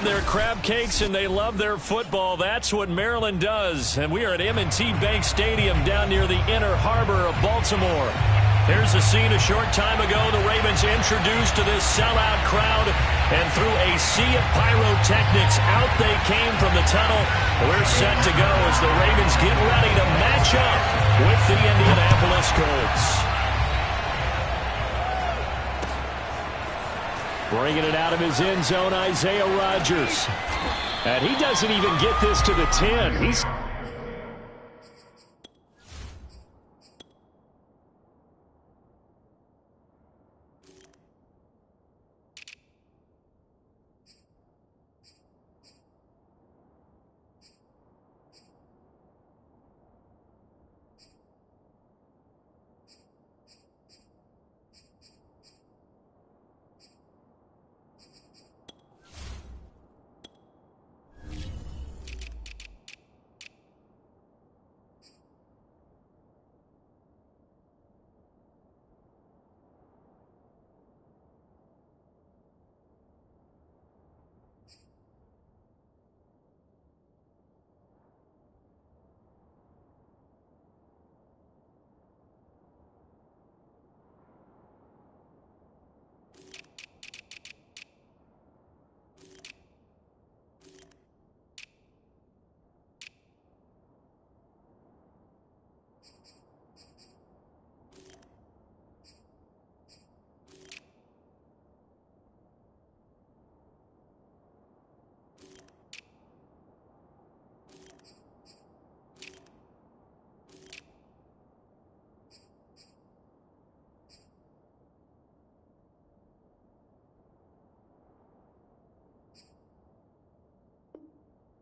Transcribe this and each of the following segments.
their crab cakes and they love their football. That's what Maryland does. And we are at M&T Bank Stadium down near the Inner Harbor of Baltimore. Here's a scene a short time ago. The Ravens introduced to this sellout crowd, and through a sea of pyrotechnics, out they came from the tunnel. We're set to go as the Ravens get ready to match up with the Indianapolis Colts. Bringing it out of his end zone, Isaiah Rodgers. And he doesn't even get this to the 10. He's...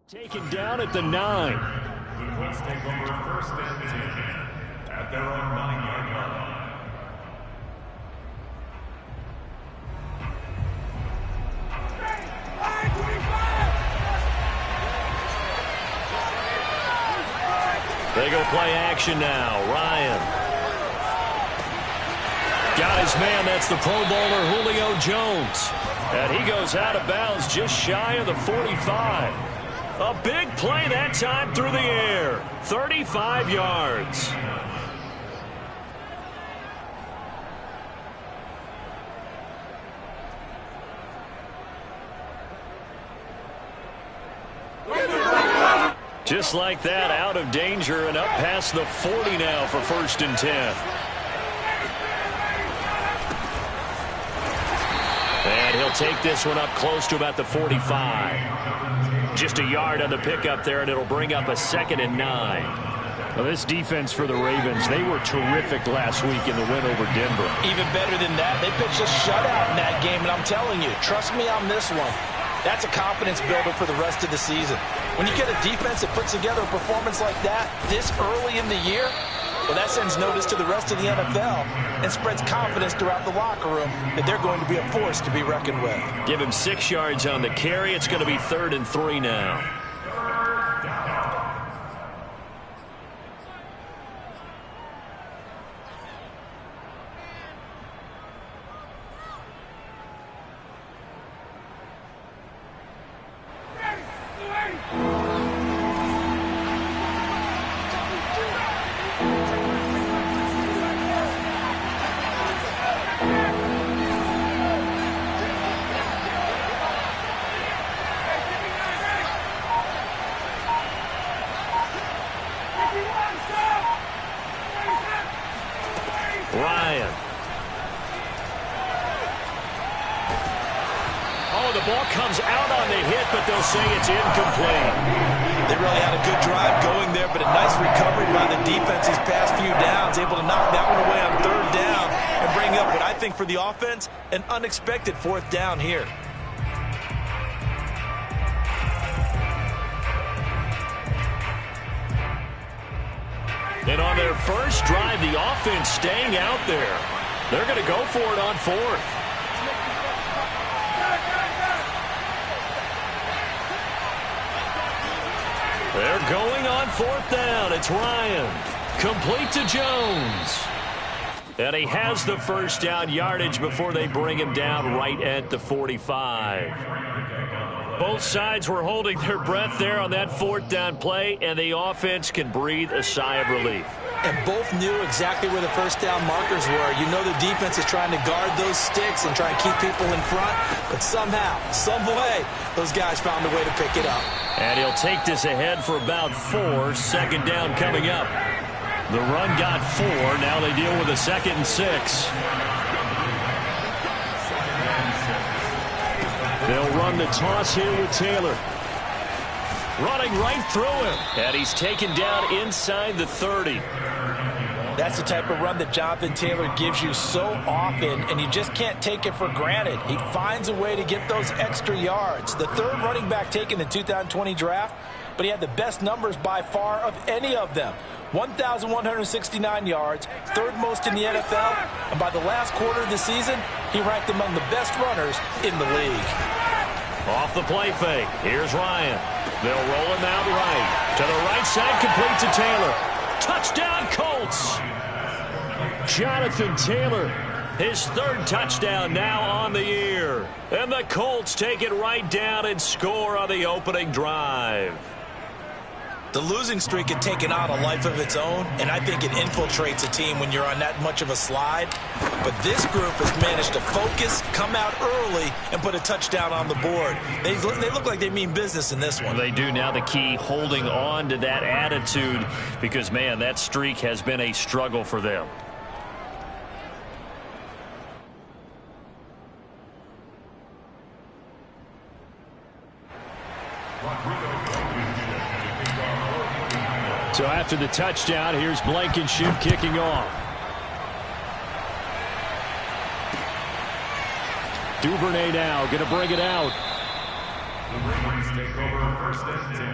taken down at the 9. The Colts take over 1st and 10 at their own 9-yard line. They go play action now. Ryan. Got his man. That's the Pro Bowler Julio Jones. And he goes out of bounds just shy of the 45. A big play that time through the air. 35 yards. Just like that, out of danger and up past the 40 now for 1st and 10. And he'll take this one up close to about the 45. Just a yard on the pickup there, and it'll bring up a 2nd and 9. Well, this defense for the Ravens, they were terrific last week in the win over Denver. Even better than that, they pitched a shutout in that game, and I'm telling you, trust me on this one. That's a confidence builder for the rest of the season. When you get a defense that puts together a performance like that this early in the year, well, that sends notice to the rest of the NFL and spreads confidence throughout the locker room that they're going to be a force to be reckoned with. Give him 6 yards on the carry. It's going to be 3rd and 3 now. Ryan. Oh, the ball comes out on the hit, but they'll say it's incomplete. They really had a good drive going there, but a nice recovery by the defense these past few downs, able to knock that one away on 3rd down and bring up what I think for the offense, an unexpected 4th down here. And on their first drive, the offense staying out there. They're going to go for it on 4th. They're going on 4th down. It's Ryan. Complete to Jones. And he has the first down yardage before they bring him down right at the 45. Both sides were holding their breath there on that fourth down play, and the offense can breathe a sigh of relief. And both knew exactly where the first down markers were. You know the defense is trying to guard those sticks and try and keep people in front, but somehow, some way, those guys found a way to pick it up. And he'll take this ahead for about 4. Second down coming up. The run got 4. Now they deal with a 2nd and 6. They'll run the toss here with Taylor. Running right through him. And he's taken down inside the 30. That's the type of run that Jonathan Taylor gives you so often, and you just can't take it for granted. He finds a way to get those extra yards. The third running back taken in the 2020 draft, but he had the best numbers by far of any of them. 1,169 yards, third most in the NFL, and by the last quarter of the season, he ranked among the best runners in the league. Off the play fake. Here's Ryan. They'll roll him out right. To the right side, complete to Taylor. Touchdown, Colts! Jonathan Taylor, his 3rd touchdown now on the year. And the Colts take it right down and score on the opening drive. The losing streak had taken on a life of its own, and I think it infiltrates a team when you're on that much of a slide. But this group has managed to focus, come out early, and put a touchdown on the board. They look like they mean business in this one. They do. Now the key, holding on to that attitude, because, man, that streak has been a struggle for them. So after the touchdown, here's Blankenship kicking off. Duvernay now going to bring it out. The Ravens take over 1st and 10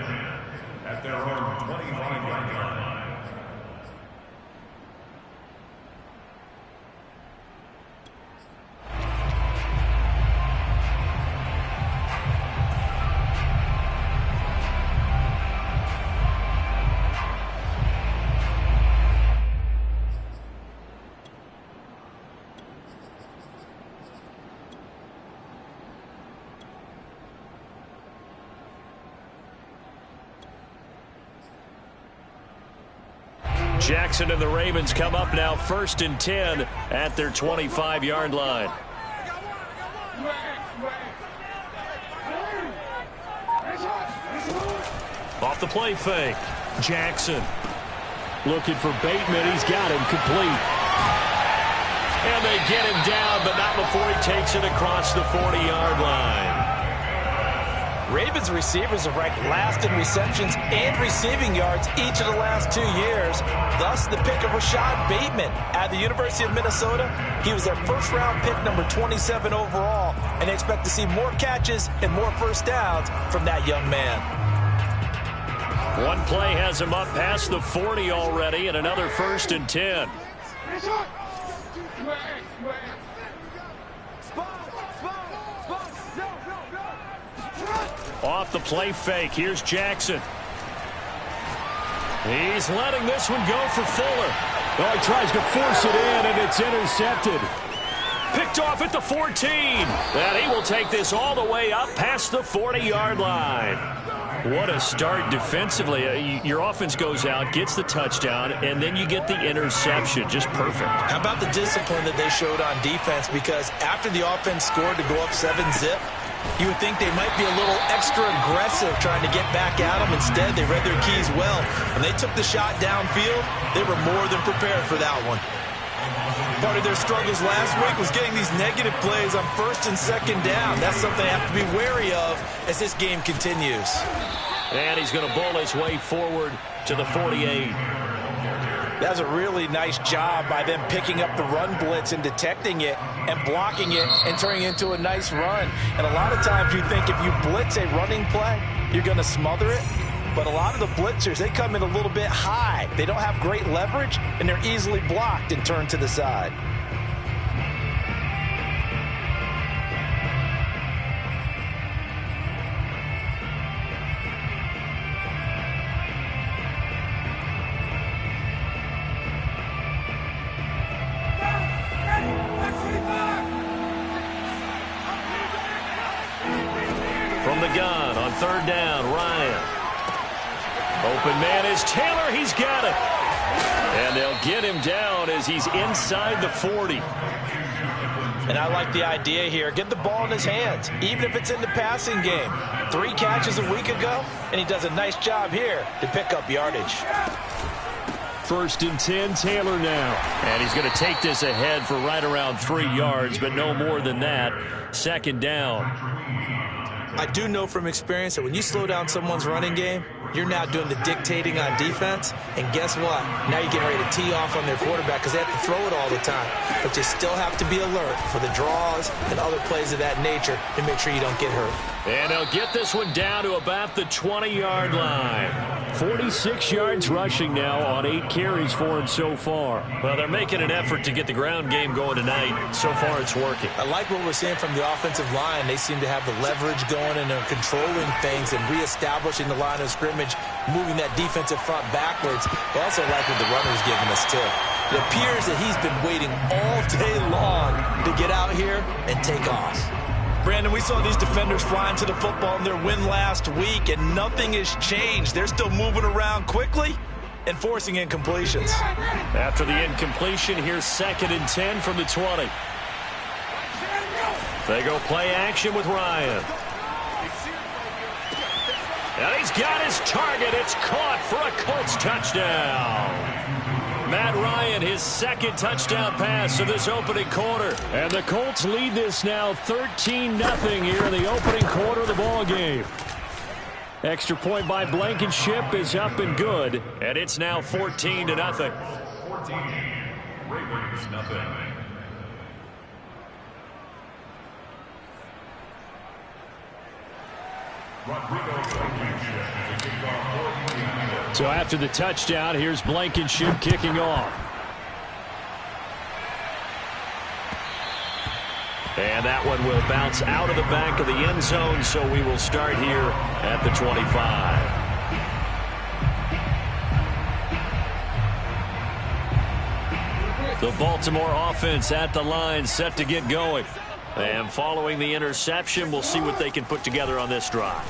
at their own 25-yard line. Jackson and the Ravens come up now 1st and 10 at their 25-yard line. Off the play fake. Jackson looking for Bateman. He's got him complete. And they get him down, but not before he takes it across the 40-yard line. Ravens receivers have ranked last in receptions and receiving yards each of the last 2 years. Thus, the pick of Rashad Bateman at the University of Minnesota. He was their first-round pick, number 27 overall, and they expect to see more catches and more first downs from that young man. One play has him up past the 40 already, and another 1st and 10. Off the play fake. Here's Jackson. He's letting this one go for Fuller. Oh, he tries to force it in, and it's intercepted. Picked off at the 14. And he will take this all the way up past the 40-yard line. What a start defensively. Your offense goes out, gets the touchdown, and then you get the interception. Just perfect. How about the discipline that they showed on defense? Because after the offense scored to go up 7-zip, you would think they might be a little extra aggressive trying to get back at them. Instead, they read their keys well. When they took the shot downfield, they were more than prepared for that one. Part of their struggles last week was getting these negative plays on 1st and 2nd down. That's something they have to be wary of as this game continues. And he's going to bowl his way forward to the 48. That was a really nice job by them picking up the run blitz and detecting it and blocking it and turning it into a nice run. And a lot of times you think if you blitz a running play, you're going to smother it. But a lot of the blitzers, they come in a little bit high. They don't have great leverage, and they're easily blocked and turned to the side. From the gun on third down. Ryan. Open man is Taylor. He's got it. And they'll get him down as he's inside the 40. And I like the idea here. Get the ball in his hands, even if it's in the passing game. 3 catches a week ago, and he does a nice job here to pick up yardage. 1st and 10, Taylor now. And he's going to take this ahead for right around 3 yards, but no more than that. 2nd down. I do know from experience that when you slow down someone's running game, you're now doing the dictating on defense. And guess what? Now you're getting ready to tee off on their quarterback because they have to throw it all the time. But you still have to be alert for the draws and other plays of that nature to make sure you don't get hurt. And they'll get this one down to about the 20-yard line. 46 yards rushing now on 8 carries for him so far. Well, they're making an effort to get the ground game going tonight. So far, it's working. I like what we're seeing from the offensive line. They seem to have the leverage going, and they're controlling things and reestablishing the line of scrimmage, moving that defensive front backwards. But also like what the runner's giving us, too. It appears that he's been waiting all day long to get out here and take off. Brandon, we saw these defenders flying to the football in their win last week, and nothing has changed. They're still moving around quickly and forcing incompletions. After the incompletion, here's 2nd and 10 from the 20. They go play action with Ryan. And he's got his target. It's caught for a Colts touchdown. Matt Ryan, his 2nd touchdown pass of this opening quarter. And the Colts lead this now 13-0 here in the opening quarter of the ball game. Extra point by Blankenship is up and good. And it's now 14-0. 14. Ravens, nothing. So after the touchdown, here's Blankenship kicking off. And that one will bounce out of the back of the end zone, so we will start here at the 25. The Baltimore offense at the line, set to get going. And following the interception, we'll see what they can put together on this drive.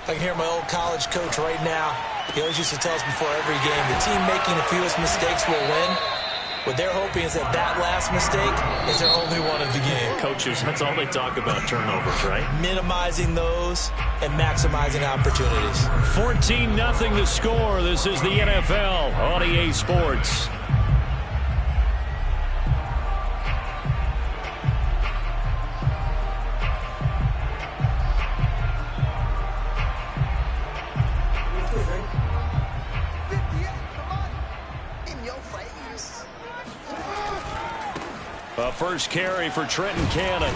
I can hear my old college coach right now. He always used to tell us before every game, the team making the fewest mistakes will win. What they're hoping is that that last mistake is their only one of the game. Coaches, that's all they talk about, turnovers, right? Minimizing those and maximizing opportunities. 14-0 the score. This is the NFL on EA Sports. A first carry for Trenton Cannon.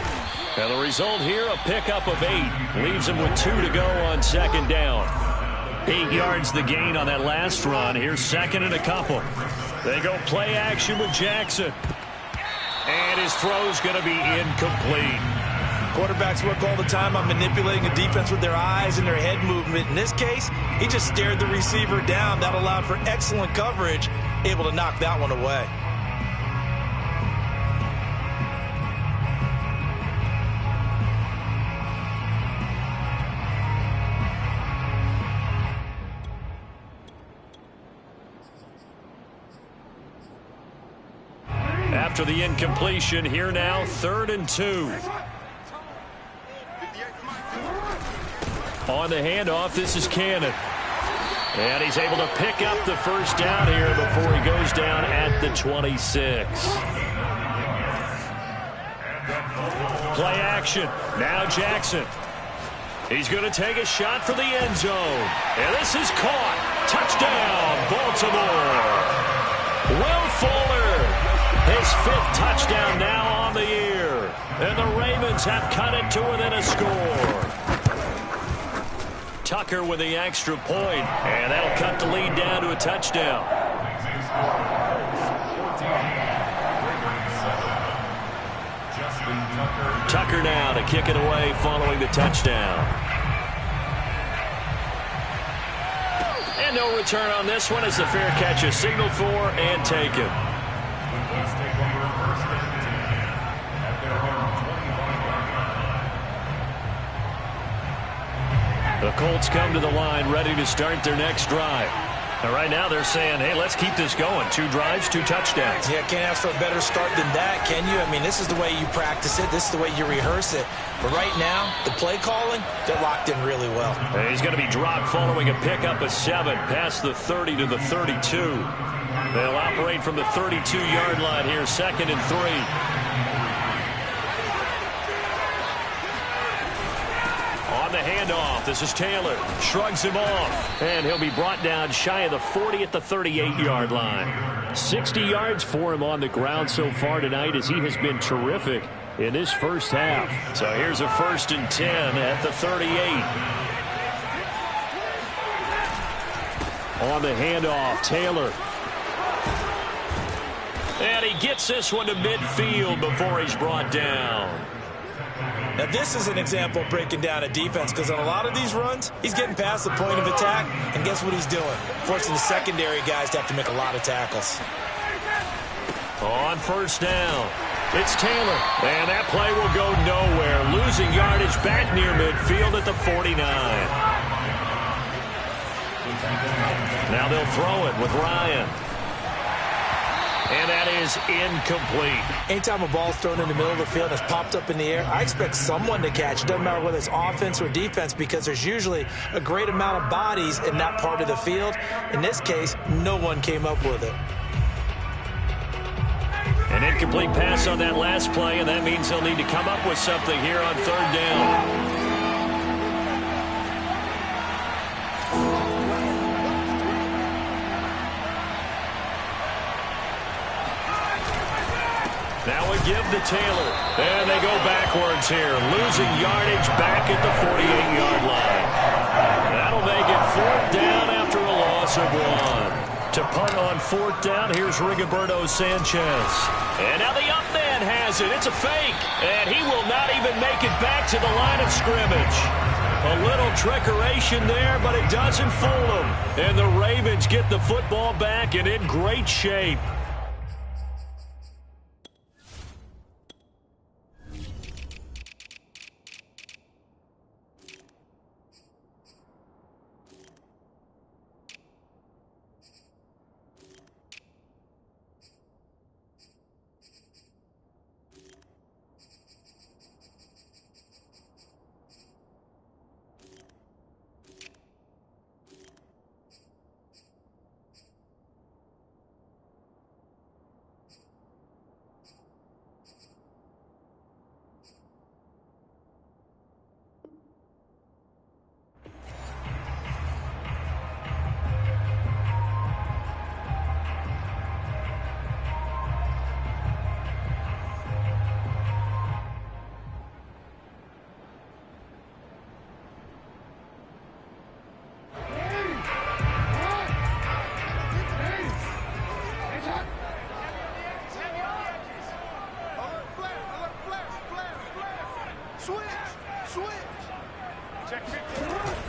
And the result here, a pickup of 8. Leaves him with 2 to go on 2nd down. 8 yards the gain on that last run. Here's 2nd and a couple. They go play action with Jackson. And his throw's going to be incomplete. Quarterbacks work all the time on manipulating a defense with their eyes and their head movement. In this case, he just stared the receiver down. That allowed for excellent coverage, able to knock that one away. After the incompletion, here now, 3rd and 2. On the handoff, this is Cannon. And he's able to pick up the first down here before he goes down at the 26. Play action. Now Jackson. He's going to take a shot for the end zone. And this is caught. Touchdown, Baltimore. Will Fuller. His 5th touchdown now on the year. And the Ravens have cut it to within a score. Tucker with the extra point. And that'll cut the lead down to a touchdown. Tucker now to kick it away following the touchdown. And no return on this one as the fair catch is signaled for and taken. Let's take over 1st and 10 at their own 25-yard The Colts come to the line ready to start their next drive. And right now they're saying, hey, let's keep this going. 2 drives, 2 touchdowns. Yeah, can't ask for a better start than that, can you? I mean, this is the way you practice it. This is the way you rehearse it. But right now, the play calling, they're locked in really well. And he's going to be dropped following a pickup of 7 past the 30 to the 32. They'll operate from the 32-yard line here, 2nd and 3. On the handoff, this is Taylor. Shrugs him off. And he'll be brought down shy of the 40 at the 38-yard line. 60 yards for him on the ground so far tonight as he has been terrific in this first half. So here's a 1st and 10 at the 38. On the handoff, Taylor. And he gets this one to midfield before he's brought down. Now, this is an example of breaking down a defense, because on a lot of these runs, he's getting past the point of attack, and guess what he's doing? Forcing the secondary guys to have to make a lot of tackles. On 1st down, it's Taylor, and that play will go nowhere. Losing yardage back near midfield at the 49. Now they'll throw it with Ryan. And that is incomplete. Anytime a ball's thrown in the middle of the field and it's popped up in the air, I expect someone to catch. It doesn't matter whether it's offense or defense, because there's usually a great amount of bodies in that part of the field. In this case, no one came up with it. An incomplete pass on that last play, and that means they'll need to come up with something here on 3rd down. Now we give to Taylor, and they go backwards here, losing yardage back at the 48-yard line. That'll make it 4th down after a loss of 1. To punt on 4th down, here's Rigoberto Sanchez. And now the up man has it. It's a fake, and he will not even make it back to the line of scrimmage. A little trickeration there, but it doesn't fool them. And the Ravens get the football back and in great shape.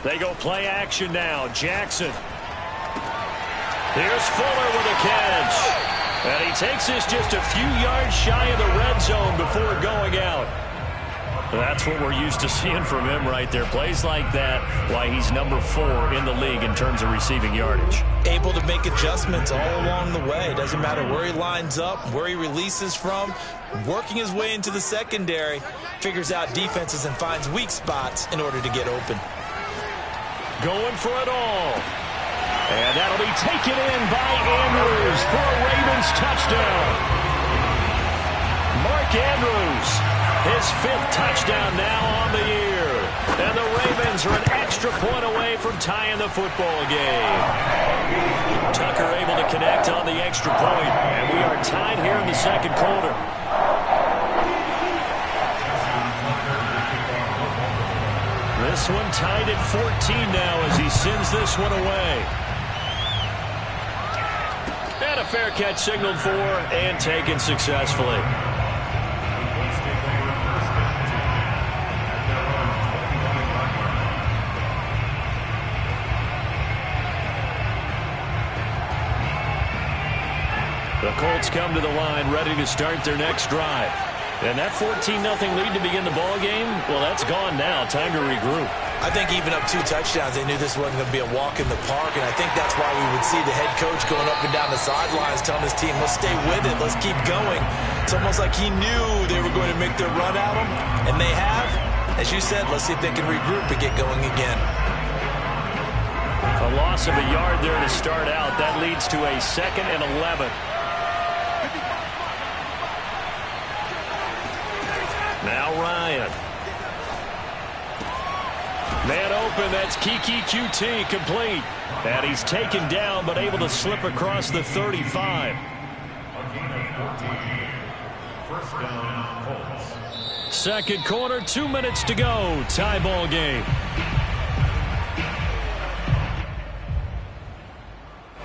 They go play action now. Jackson. Here's Fuller with a catch. And he takes this just a few yards shy of the red zone before going out. That's what we're used to seeing from him right there. Plays like that, why he's number 4 in the league in terms of receiving yardage. Able to make adjustments all along the way. Doesn't matter where he lines up, where he releases from. Working his way into the secondary, figures out defenses and finds weak spots in order to get open. Going for it all. And that'll be taken in by Andrews for a Ravens touchdown. Mark Andrews, his 5th touchdown now on the year. And the Ravens are an extra point away from tying the football game. Tucker able to connect on the extra point. And we are tied here in the second quarter. This one tied at 14 now as he sends this one away. And a fair catch signaled for and taken successfully. The Colts come to the line ready to start their next drive. And that 14-0 lead to begin the ball game, well, that's gone now. Time to regroup. I think even up 2 touchdowns, they knew this wasn't going to be a walk in the park, and I think that's why we would see the head coach going up and down the sidelines telling his team, let's stay with it, let's keep going. It's almost like he knew they were going to make their run at him, and they have. As you said, let's see if they can regroup and get going again. A loss of a yard there to start out. That leads to a 2nd and 11. Now Ryan. Man open, that's Kiki QT, complete. And he's taken down, but able to slip across the 35. First down, Colts. Second quarter, 2 minutes to go. Tie ball game.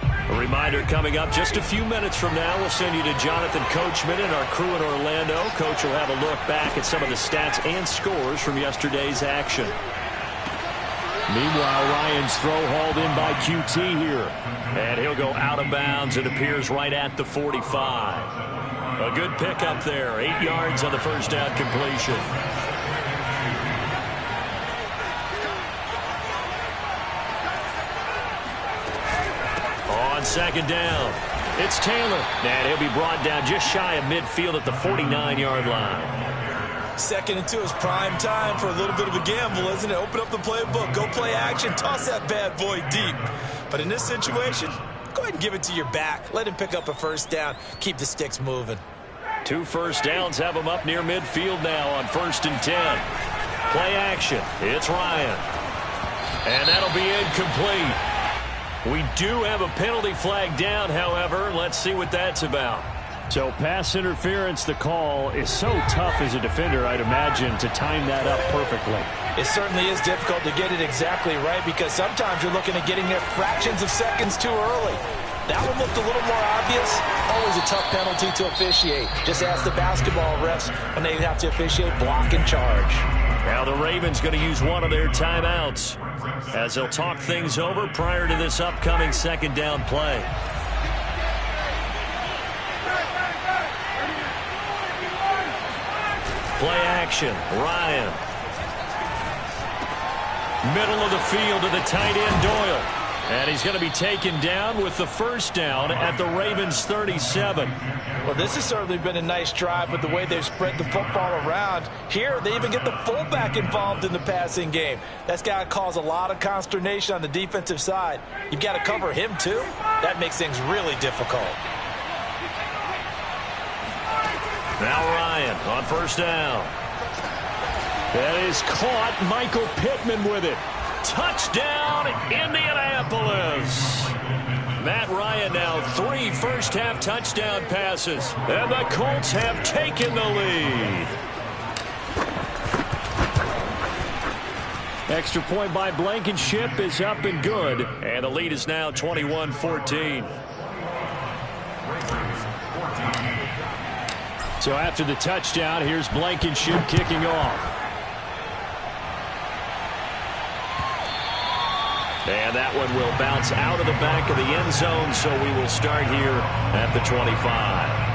A reminder coming up just a few minutes from now. We'll send you to Jonathan Coachman and our crew in Orlando. Coach will have a look back at some of the stats and scores from yesterday's action. Meanwhile, Ryan's throw hauled in by QT here. And he'll go out of bounds. It appears right at the 45. A good pickup there. 8 yards on the first down completion. On second down, it's Taylor. And he'll be brought down just shy of midfield at the 49-yard line. 2nd and 2 is prime time for a little bit of a gamble, isn't it? Open up the playbook, go play action, toss that bad boy deep. But in this situation, go ahead and give it to your back. Let him pick up a first down. Keep the sticks moving. 2 first downs have him up near midfield now on 1st and 10. Play action. It's Ryan. And that'll be incomplete. We do have a penalty flag down, however. Let's see what that's about. So pass interference, the call is so tough as a defender, I'd imagine, to time that up perfectly. It certainly is difficult to get it exactly right because sometimes you're looking at getting there fractions of seconds too early. That one looked a little more obvious. Always a tough penalty to officiate. Just ask the basketball refs when they have to officiate block and charge. Now the Ravens going to use one of their timeouts as they'll talk things over prior to this upcoming second down play. Play action, Ryan. Middle of the field to the tight end, Doyle. And he's going to be taken down with the first down at the Ravens' 37. Well, this has certainly been a nice drive with the way they've spread the football around. Here, they even get the fullback involved in the passing game. That's got to cause a lot of consternation on the defensive side. You've got to cover him, too. That makes things really difficult. Now Ryan on first down. That is caught. Michael Pittman with it. Touchdown, Indianapolis. Matt Ryan now 3 first-half touchdown passes. And the Colts have taken the lead. Extra point by Blankenship is up and good. And the lead is now 21-14. So after the touchdown, here's Blankenship kicking off. And that one will bounce out of the back of the end zone, so we will start here at the 25.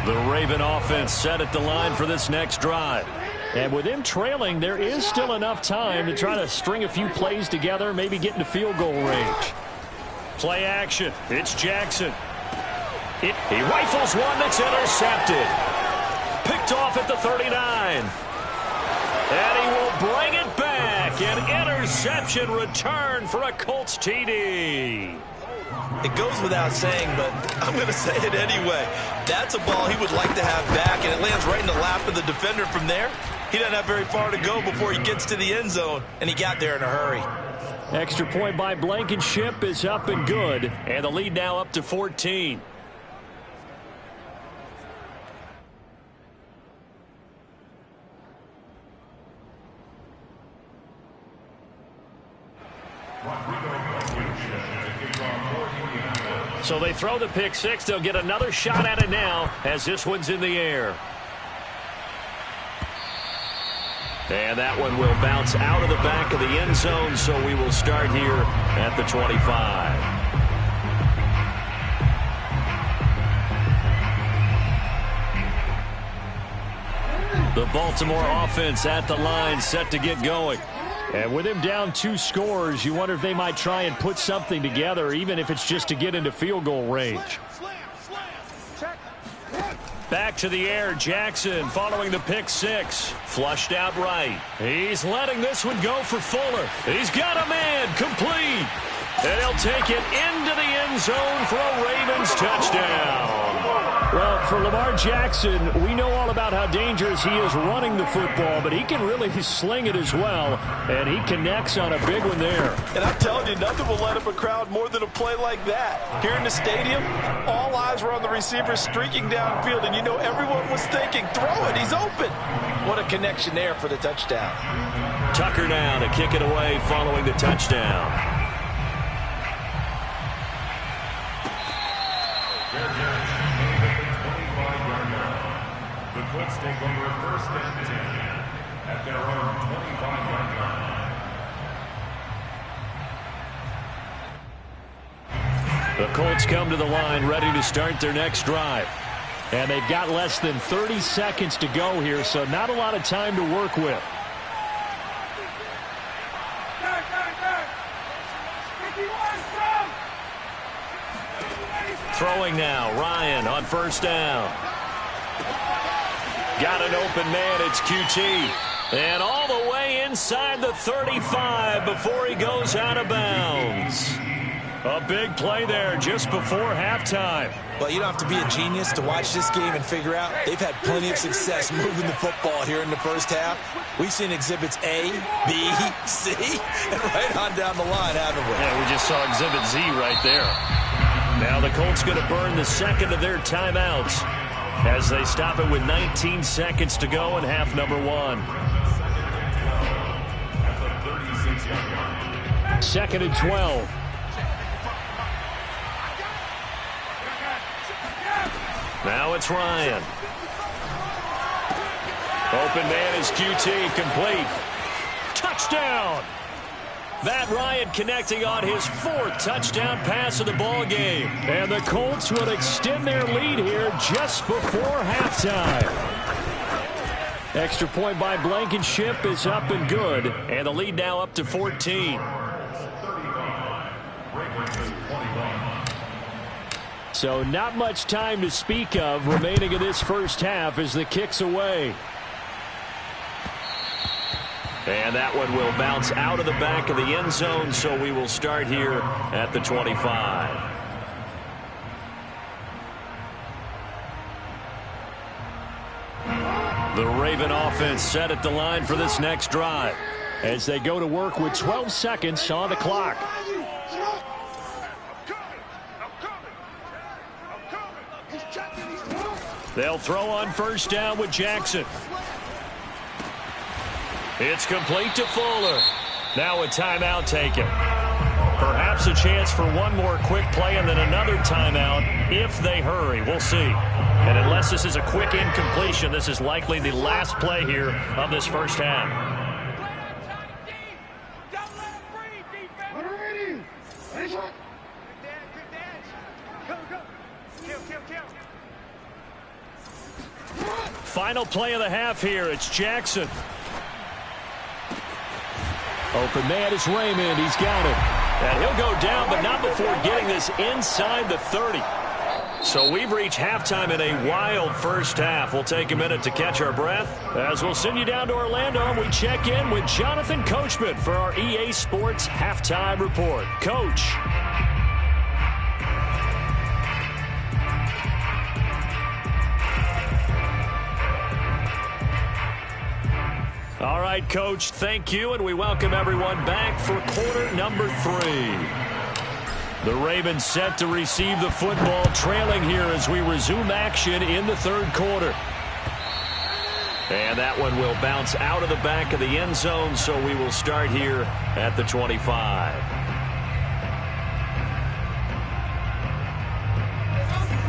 The Raven offense set at the line for this next drive. And with him trailing, there is still enough time to try to string a few plays together, maybe get into field goal range. Play action. It's Jackson. He rifles one that's intercepted. Picked off at the 39. And he will bring it back. An interception return for a Colts TD. It goes without saying, but I'm going to say it anyway. That's a ball he would like to have back, and it lands right in the lap of the defender from there. He doesn't have very far to go before he gets to the end zone, and he got there in a hurry. Extra point by Blankenship is up and good, and the lead now up to 14. So they throw the pick six. They'll get another shot at it now as this one's in the air. And that one will bounce out of the back of the end zone, so we will start here at the 25. The Baltimore offense at the line, set to get going. And with him down 2 scores, you wonder if they might try and put something together, even if it's just to get into field goal range. Back to the air, Jackson following the pick 6. Flushed out right. He's letting this one go for Fuller. He's got a man, complete. And he'll take it into the end zone for a Ravens touchdown. Well, for Lamar Jackson, we know all about how dangerous he is running the football, but he can really sling it as well, and he connects on a big one there. And I'm telling you, nothing will light up a crowd more than a play like that. Here in the stadium, all eyes were on the receiver streaking downfield, and you know everyone was thinking, throw it, he's open. What a connection there for the touchdown. Tucker now to kick it away following the touchdown. The Colts take over 1st and 10 at their own 25-yard line. The Colts come to the line ready to start their next drive. And they've got less than 30 seconds to go here, so not a lot of time to work with. Throwing now, Ryan on 1st down. Got an open man, it's QT. And all the way inside the 35 before he goes out of bounds. A big play there just before halftime. Well, you don't have to be a genius to watch this game and figure out they've had plenty of success moving the football here in the first half. We've seen exhibits A, B, C, and right on down the line, haven't we? Yeah, we just saw exhibit Z right there. Now the Colts going to burn the second of their timeouts as they stop it with 19 seconds to go in half number 1. 2nd and 12. Now it's Ryan. Open man is QT, complete. Touchdown! Matt Ryan connecting on his 4th touchdown pass of the ball game. And the Colts will extend their lead here just before halftime. Extra point by Blankenship is up and good. And the lead now up to 14. So not much time to speak of remaining in this first half as the kick's away. And that one will bounce out of the back of the end zone, so we will start here at the 25. The Raven offense set at the line for this next drive as they go to work with 12 seconds on the clock. They'll throw on 1st down with Jackson. It's complete to Fuller. Now a timeout taken. Perhaps a chance for one more quick play and then another timeout if they hurry. We'll see. And unless this is a quick incompletion, this is likely the last play here of this first half. Final play of the half here. It's Jackson. Open man is Raymond. He's got it. And he'll go down, but not before getting this inside the 30. So we've reached halftime in a wild first half. We'll take a minute to catch our breath as we'll send you down to Orlando and we check in with Jonathan Coachman for our EA Sports Halftime Report. Coach. All right, Coach, thank you, and we welcome everyone back for quarter number 3. The Ravens set to receive the football, trailing here as we resume action in the 3rd quarter. And that one will bounce out of the back of the end zone, so we will start here at the 25.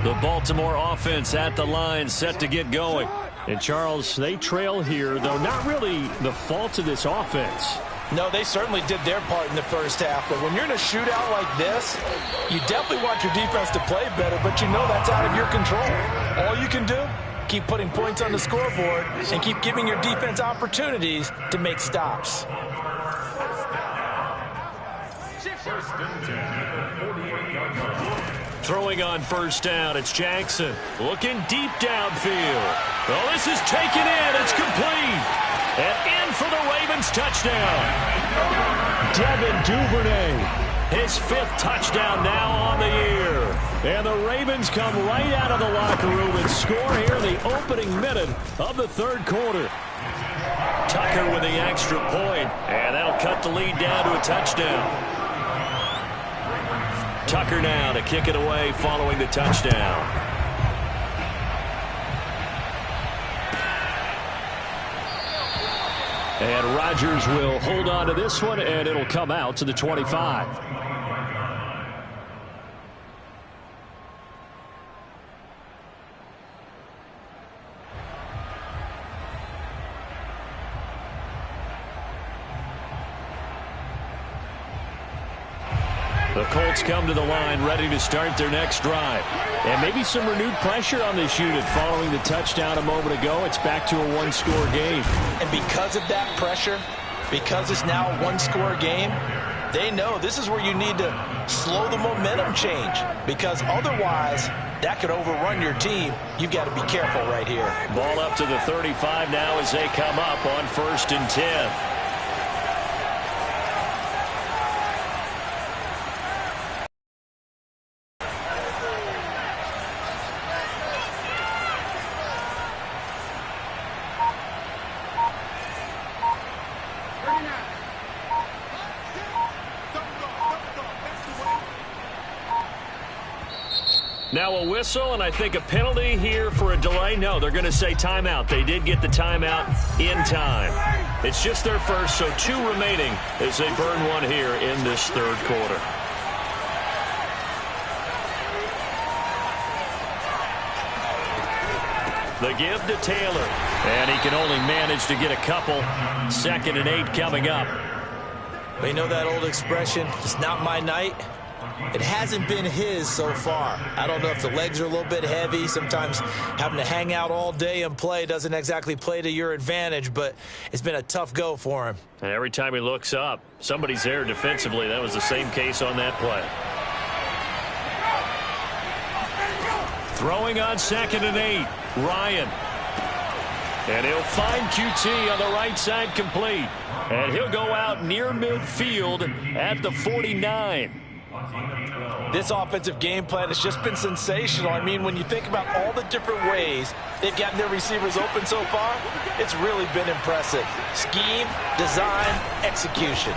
The Baltimore offense at the line, set to get going. And, Charles, they trail here, though not really the fault of this offense. No, they certainly did their part in the first half. But when you're in a shootout like this, you definitely want your defense to play better, but you know that's out of your control. All you can do, keep putting points on the scoreboard and keep giving your defense opportunities to make stops. Throwing on first down, it's Jackson. Looking deep downfield. Well, this is taken in. It's complete. And in for the Ravens touchdown. Devin Duvernay. His 5th touchdown now on the year. And the Ravens come right out of the locker room and score here in the opening minute of the third quarter. Tucker with the extra point, and that'll cut the lead down to a touchdown. Tucker now to kick it away following the touchdown. And Rodgers will hold on to this one, and it'll come out to the 25. The Colts come to the line ready to start their next drive. And maybe some renewed pressure on this unit following the touchdown a moment ago. It's back to a one-score game. And because of that pressure, because it's now a one-score game, they know this is where you need to slow the momentum change. Because otherwise, that could overrun your team. You've got to be careful right here. Ball up to the 35 now as they come up on 1st and 10. Now a whistle, and I think a penalty here for a delay. No, they're going to say timeout. They did get the timeout in time. It's just their first, so 2 remaining as they burn one here in this third quarter. The give to Taylor, and he can only manage to get a couple. 2nd and 8 coming up. You know that old expression, it's not my night? It hasn't been his so far. I don't know if the legs are a little bit heavy. Sometimes having to hang out all day and play doesn't exactly play to your advantage, but it's been a tough go for him. And every time he looks up, somebody's there defensively. That was the same case on that play. Throwing on 2nd and 8, Ryan. And he'll find QT on the right side complete. And he'll go out near midfield at the 49. This offensive game plan has just been sensational. I mean, when you think about all the different ways they've gotten their receivers open so far, it's really been impressive. Scheme, design, execution.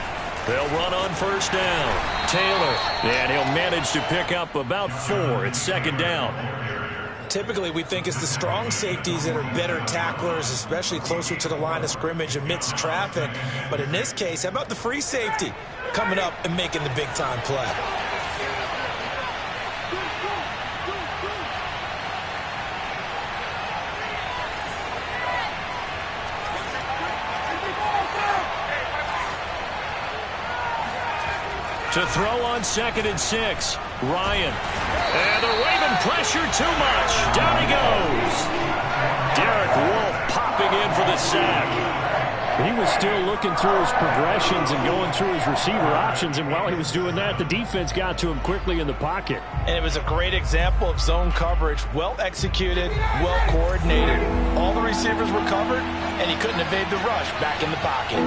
They'll run on first down. Taylor, and he'll manage to pick up about 4. It's 2nd down. Typically, we think it's the strong safeties that are better tacklers, especially closer to the line of scrimmage amidst traffic. But in this case, how about the free safety coming up and making the big-time play? To throw on 2nd and 6, Ryan. And the Raven pressure too much. Down he goes. Derek Wolfe popping in for the sack. He was still looking through his progressions and going through his receiver options, and while he was doing that, the defense got to him quickly in the pocket. And it was a great example of zone coverage. Well executed, well coordinated. All the receivers were covered, and he couldn't evade the rush back in the pocket.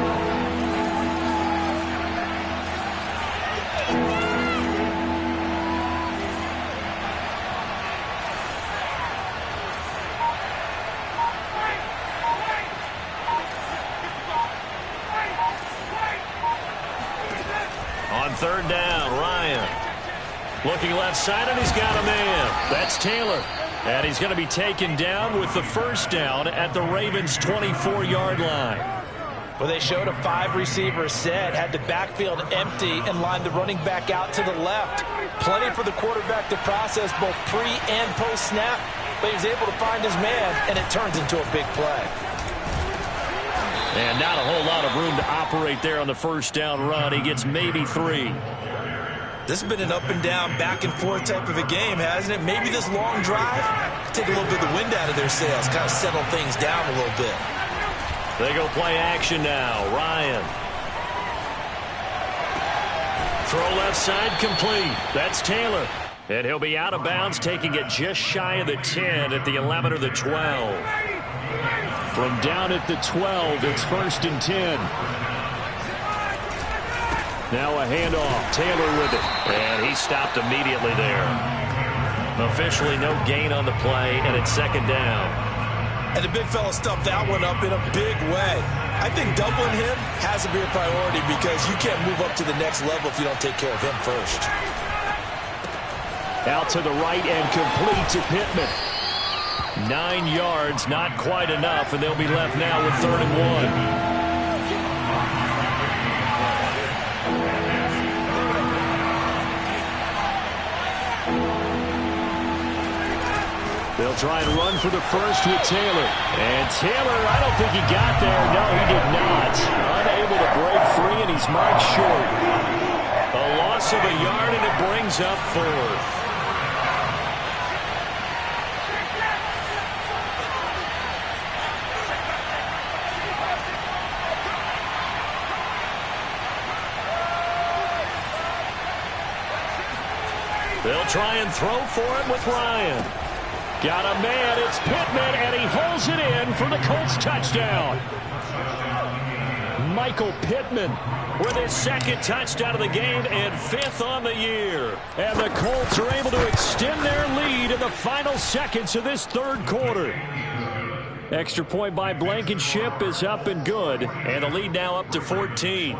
On 3rd down, Ryan. Looking left side, and he's got a man. That's Taylor. And he's going to be taken down with the 1st down at the Ravens' 24-yard line. Well, they showed a 5-receiver set, had the backfield empty, and lined the running back out to the left. Plenty for the quarterback to process both pre- and post-snap. but he's able to find his man, and it turns into a big play. And not a whole lot of room to operate there on the first down run. He gets maybe 3. This has been an up-and-down, back-and-forth type of a game, hasn't it? Maybe this long drive take a little bit of the wind out of their sails, kind of settle things down a little bit. They go play action now. Ryan. Throw left side complete. That's Taylor. And he'll be out of bounds, taking it just shy of the 10 at the 11 or the 12. From down at the 12, it's 1st and 10. Now a handoff. Taylor with it. And he stopped immediately there. Officially no gain on the play, and it's 2nd down. And the big fella stuffed that one up in a big way. I think doubling him has to be a priority because you can't move up to the next level if you don't take care of him first. Out to the right and complete to Pittman. 9 yards, not quite enough, and they'll be left now with 3rd and 1. They'll try and run for the first with Taylor. And Taylor, I don't think he got there. No, he did not. Unable to break free, and he's marked short. A loss of a yard, and it brings up 4th. They'll try and throw for it with Ryan. Got a man, it's Pittman, and he holds it in for the Colts touchdown. Michael Pittman with his 2nd touchdown of the game and 5th on the year. And the Colts are able to extend their lead in the final seconds of this 3rd quarter. Extra point by Blankenship is up and good. And the lead now up to 14.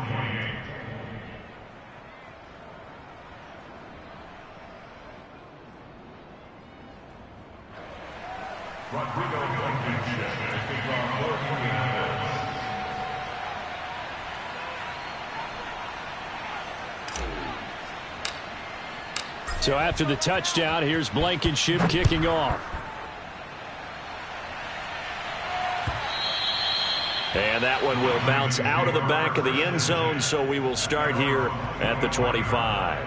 So after the touchdown, here's Blankenship kicking off. And that one will bounce out of the back of the end zone, so we will start here at the 25.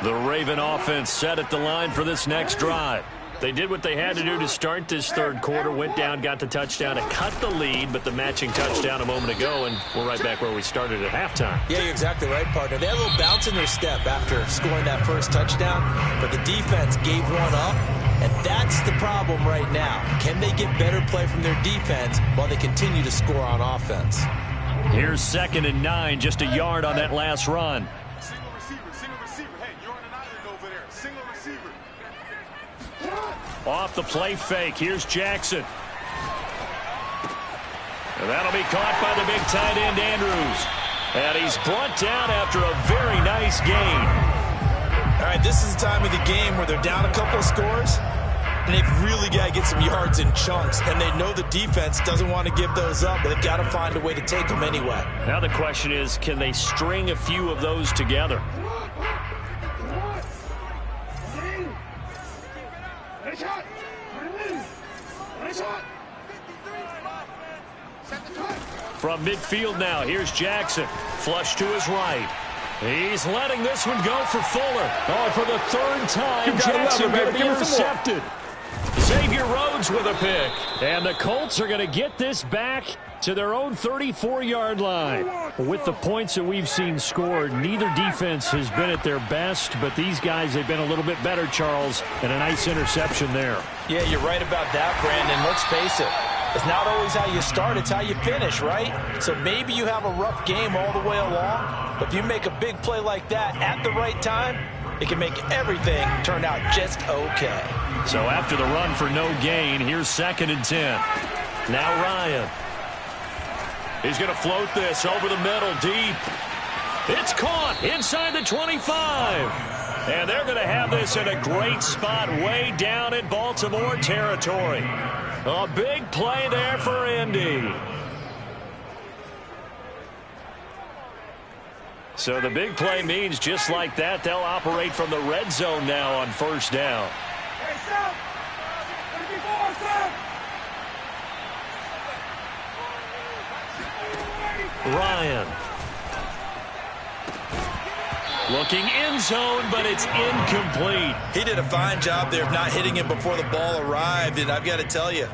The Raven offense set at the line for this next drive. They did what they had to do to start this 3rd quarter, went down, got the touchdown to cut the lead, but the matching touchdown a moment ago, and we're right back where we started at halftime. Yeah, you're exactly right, partner. They had a little bounce in their step after scoring that first touchdown, but the defense gave one up, and that's the problem right now. Can they get better play from their defense while they continue to score on offense? Here's 2nd and 9, just a yard on that last run. Off the play fake. Here's Jackson. And that'll be caught by the big tight end, Andrews. And he's brought down after a very nice gain. All right, this is the time of the game where they're down a couple of scores, and they've really got to get some yards in chunks. And they know the defense doesn't want to give those up, but they've got to find a way to take them anyway. Now the question is, can they string a few of those together? From midfield now, here's Jackson. Flush to his right. He's letting this one go for Fuller. Oh, for the 3rd time, Jackson going to be intercepted. Xavier Rhodes with a pick. And the Colts are going to get this back to their own 34-yard line. With the points that we've seen scored, neither defense has been at their best, but these guys, they've been a little bit better, Charles, and a nice interception there. Yeah, you're right about that, Brandon. Let's face it. It's not always how you start, it's how you finish, right? So maybe you have a rough game all the way along, but if you make a big play like that at the right time, it can make everything turn out just okay. So after the run for no gain, here's 2nd and 10. Now Ryan. He's going to float this over the middle, deep. It's caught inside the 25. And they're going to have this in a great spot way down in Baltimore territory. A big play there for Indy. So the big play means just like that, they'll operate from the red zone now on first down. Ryan. Looking end zone, but it's incomplete. He did a fine job there of not hitting him before the ball arrived, and I've got to tell you,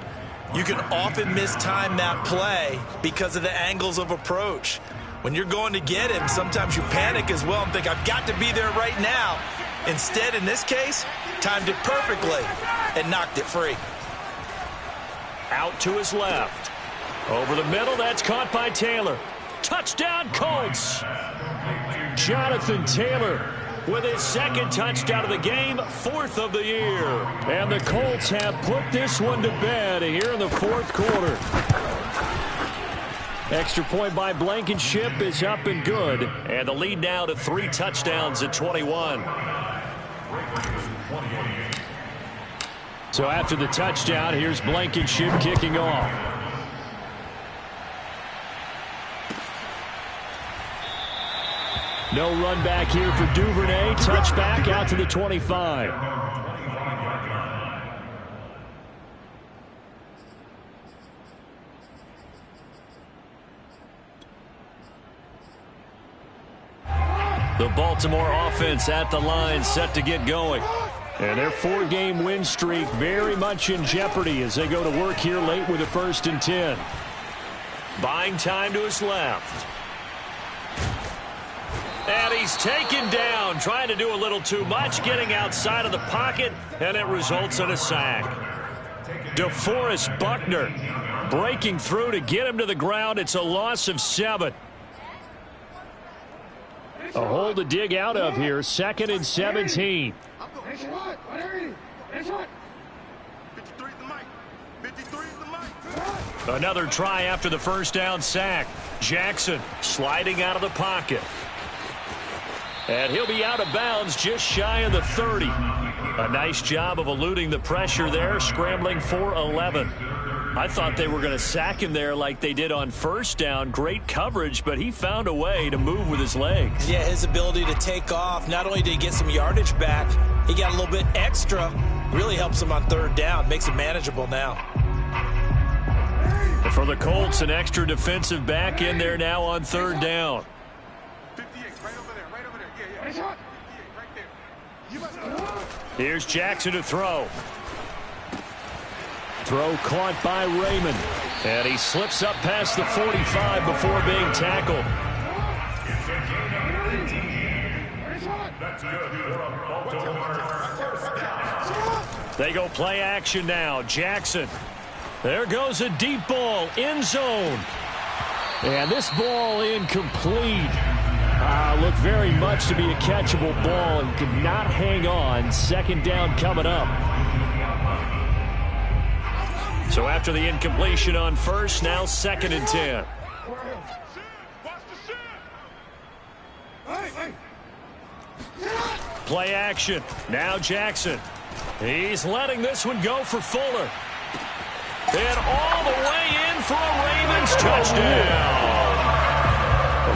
you can often mistime that play because of the angles of approach. When you're going to get him, sometimes you panic as well and think, I've got to be there right now. Instead, in this case, timed it perfectly and knocked it free. Out to his left. Over the middle, that's caught by Taylor. Touchdown, Colts. Jonathan Taylor with his second touchdown of the game, 4th of the year. And the Colts have put this one to bed here in the 4th quarter. Extra point by Blankenship is up and good. And the lead now to 3 touchdowns at 21. So after the touchdown, here's Blankenship kicking off. No run back here for Duvernay. Touchback out to the 25. The Baltimore offense at the line, set to get going. And their 4-game win streak very much in jeopardy as they go to work here late with a 1st and 10. Buying time to his left. And he's taken down, trying to do a little too much, getting outside of the pocket, and it results in a sack. DeForest Buckner breaking through to get him to the ground. It's a loss of 7. A hole to dig out of here, 2nd and 17. Another try after the first down sack. Jackson sliding out of the pocket. And he'll be out of bounds just shy of the 30. A nice job of eluding the pressure there, scrambling for 11. I thought they were going to sack him there like they did on first down. Great coverage, but he found a way to move with his legs. Yeah, his ability to take off. Not only did he get some yardage back, he got a little bit extra. Really helps him on 3rd down. Makes it manageable now. For the Colts, an extra defensive back in there now on 3rd down. Here's Jackson to throw. Throw caught by Raymond. And he slips up past the 45 before being tackled. They go play action now. Jackson. There goes a deep ball. End zone. And this ball incomplete. Looked very much to be a catchable ball and could not hang on. 2nd down coming up. So after the incompletion on first, now 2nd and 10. Play action. Now Jackson. He's letting this one go for Fuller. And all the way in for a Ravens touchdown.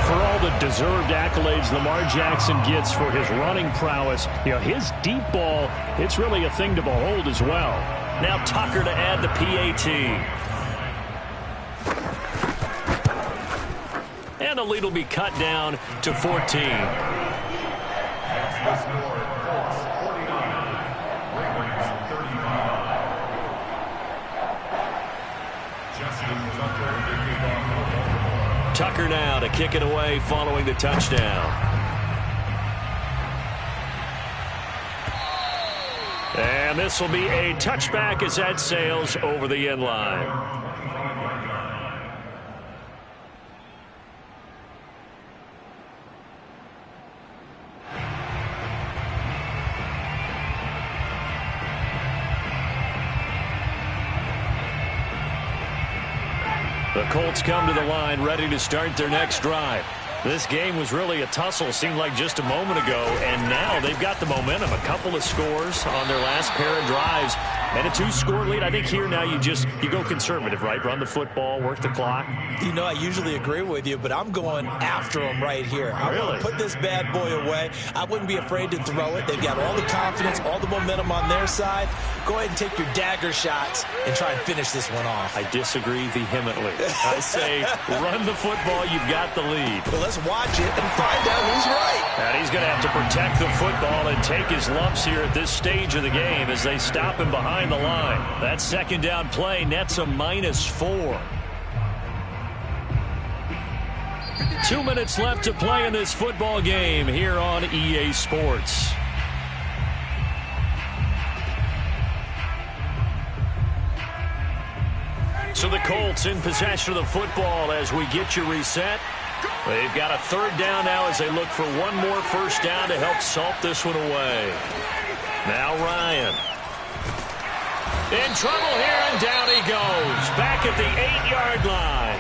For all the deserved accolades Lamar Jackson gets for his running prowess, his deep ball, it's really a thing to behold as well. Now Tucker to add the PAT. And the lead will be cut down to 14. Tucker now to kick it away following the touchdown. And this will be a touchback as that sails over the end line. The Colts come to the line ready to start their next drive. This game was really a tussle, seemed like just a moment ago, and now they've got the momentum. A couple of scores on their last pair of drives and a 2-score lead. I think here now you go conservative, right? Run the football, work the clock. You know, I usually agree with you, but I'm going after them right here. I want to put this bad boy away. I wouldn't be afraid to throw it. They've got all the confidence, all the momentum on their side. Go ahead and take your dagger shots and try and finish this one off. I disagree vehemently. I say run the football. You've got the lead. Well, let's watch it and find out who's right. And he's going to have to protect the football and take his lumps here at this stage of the game as they stop him behind the line. That second down play nets a -4. 2 minutes left to play in this football game here on EA Sports. So the Colts in possession of the football as we get you reset. They've got a third down now as they look for one more first down to help salt this one away. Now Ryan. In trouble here, and down he goes. Back at the 8-yard line.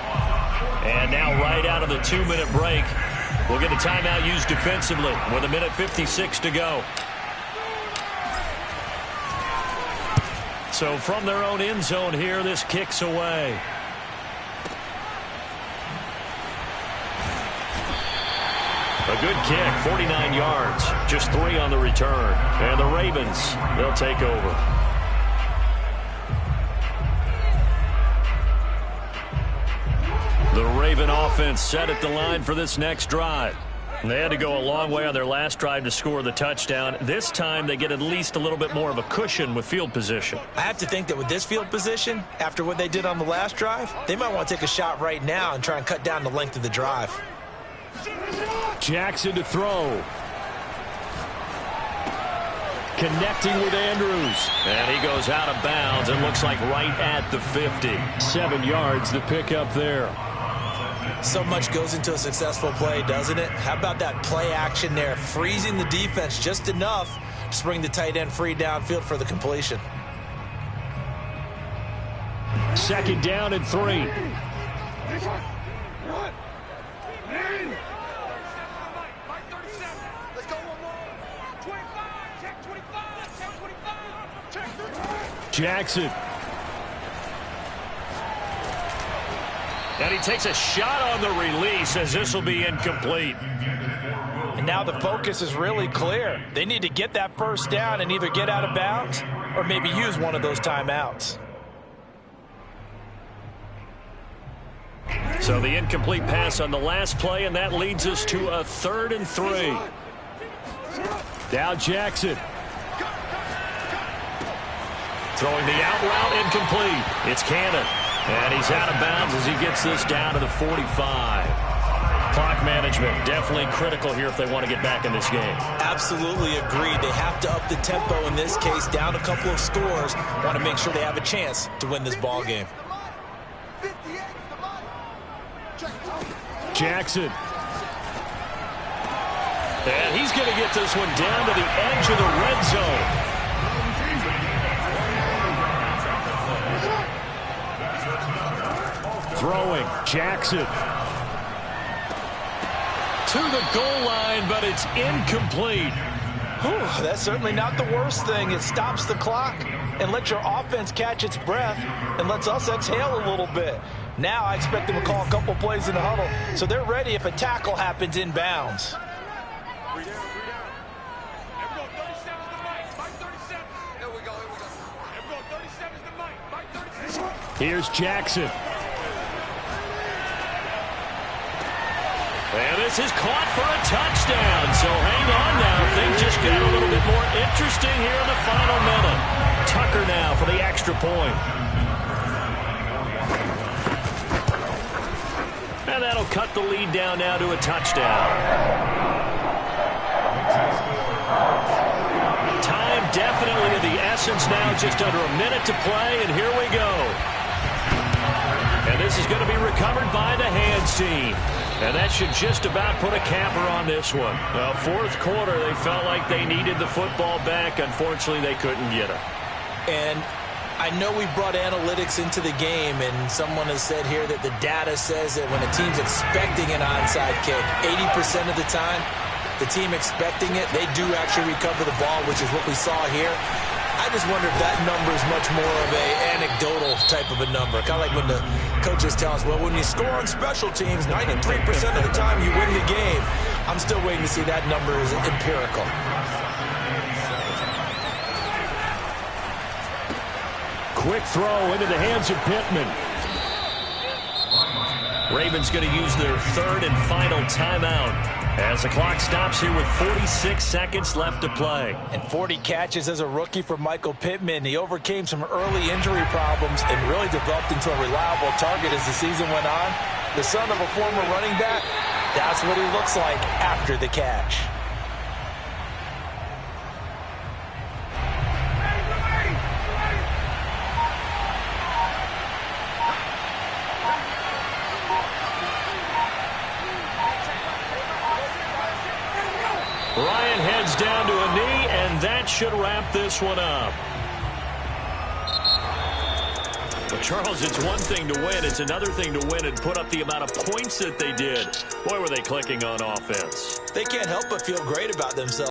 And now right out of the 2-minute break, we'll get a timeout used defensively with 1:56 to go. So from their own end zone here, this kicks away. A good kick, 49 yards, just 3 on the return. And the Ravens, they'll take over. The Raven offense set at the line for this next drive. They had to go a long way on their last drive to score the touchdown. This time they get at least a little bit more of a cushion with field position. I have to think that with this field position, after what they did on the last drive, they might want to take a shot right now and try and cut down the length of the drive. Jackson to throw. Connecting with Andrews. And he goes out of bounds and looks like right at the 50. 7 yards to pick up there. So much goes into a successful play, doesn't it? How about that play action there, freezing the defense just enough to bring the tight end free downfield for the completion. Second down and 3. Jackson. And he takes a shot on the release as this will be incomplete. And now the focus is really clear. They need to get that first down and either get out of bounds or maybe use one of those timeouts. So the incomplete pass on the last play, and that leads us to a 3rd and 3. Now Jackson. Throwing the out route incomplete. It's Cannon. And he's out of bounds as he gets this down to the 45. Clock management definitely critical here if they want to get back in this game. Absolutely agreed. They have to up the tempo in this case, down a couple of scores. Want to make sure they have a chance to win this ball game. Jackson. And he's going to get this one down to the edge of the red zone. Throwing, Jackson. To the goal line, but it's incomplete. Whew, that's certainly not the worst thing. It stops the clock and lets your offense catch its breath and lets us exhale a little bit. Now I expect them to call a couple plays in the huddle, so they're ready if a tackle happens inbounds. Here's Jackson. And this is caught for a touchdown. So hang on now. Things just got a little bit more interesting here in the final minute. Tucker now for the extra point. And that'll cut the lead down now to a touchdown. Time definitely of the essence now. Just under a minute to play, and here we go. And this is going to be recovered by the hands team. And that should just about put a capper on this one. Well, 4th quarter, they felt like they needed the football back. Unfortunately, they couldn't get it. And I know we brought analytics into the game, and someone has said here that the data says that when a team's expecting an onside kick, 80% of the time, the team expecting it, they do actually recover the ball, which is what we saw here. I just wonder if that number is much more of a anecdotal type of a number. Kind of like when the coaches tell us, well, when you score on special teams, 93% of the time you win the game. I'm still waiting to see that number is empirical. Quick throw into the hands of Pittman. Ravens going to use their third and final timeout as the clock stops here with 46 seconds left to play. And 40 catches as a rookie for Michael Pittman. He overcame some early injury problems and really developed into a reliable target as the season went on. The son of a former running back, that's what he looks like after the catch. Ryan heads down to a knee, and that should wrap this one up. Well, Charles, it's one thing to win. It's another thing to win and put up the amount of points that they did. Boy, were they clicking on offense. They can't help but feel great about themselves.